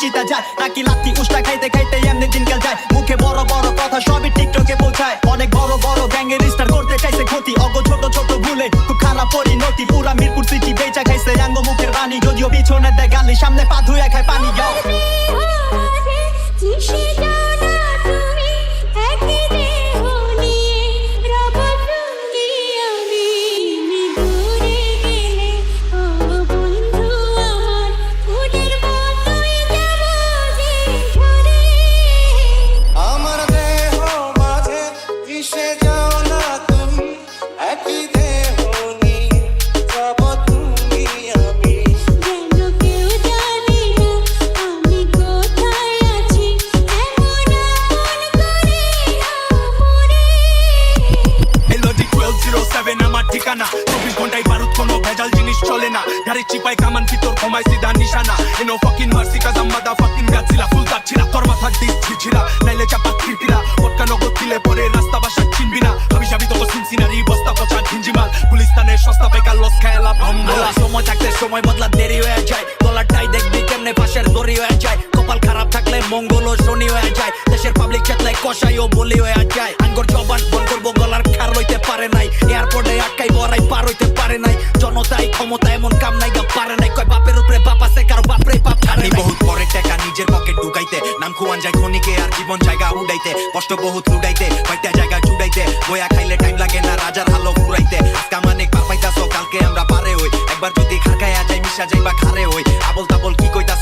চিতা যায় নাকি লাত্তি উষ্টা খাইতে খাইতে এমনি দিনকাল যায় মুখে বড় বড় কথা সবই টিকটকে পৌঁছায় অনেক বড় বড় গ্যাংয়ের স্টার করতে চাইছে ক্ষতি অগ ছোট ছোট ভুলে খুব খারাপ পরিণতি পুরা মিরপুর সিটি বেচা খাইছে আঙ্গ মুখের বাণী যদিও পিছনে দেয় গালি সামনে পা ধুয়ে খায় পানি ঠিকানা 24 ঘন্টায় বারুদ কোনো ভেজাল জিনিস চলে না গাড়ি চিপাই কামান ভিতর কমাই সিধা নিশানা এনো ফাকিং মার্সি কাজ আমাদা ফাকিং গাছিলা ফুল তাচ্ছিলা তোর মাথা ডিস ঝিঝিরা নাইলে চাপা খিরকিরা পটকা নগদ দিলে পরে রাস্তা বাসা চিনবি না আমি যাবি তো সিনসিনারি বস্তা পচা ঝিঞ্জিমাল পুলিশ তানে সস্তা বেকার লস খেলা ভম্বলা সময় থাকতে সময় বদলা দেরি হয়ে যায় ডলারটাই দেখবি কেমনে পাশের দড়ি হয়ে যায় কপাল খারাপ থাকলে মঙ্গল ও শনি হয়ে যায় দেশের পাবলিক চেতলে কষাই ও বলি হয়ে যায় আঙ্গর জবান বন করবো গলার খার লইতে পারে নাই এয়ারপোর্টে আটকাই বড়াই পার হইতে পারে নাই জনতাই ক্ষমতা এমন কাম নাই গা পারে নাই কয় বাপের উপরে বাপ আছে কারো বাপরে বাপ হারে বহুত পরে টাকা নিজের পকেট ঢুকাইতে নাম খুয়ান যায় খনিকে আর জীবন জায়গা উড়াইতে কষ্ট বহুত লুড়াইতে কয়টা জায়গা চুড়াইতে বয়া খাইলে টাইম লাগে না রাজার হালো ফুরাইতে আজকে মানে পার পাইতাছো কালকে আমরা পারে হই একবার যদি খাকায়া যাই মিশা যাইবা খারে হই আবল তাবল কি কইতা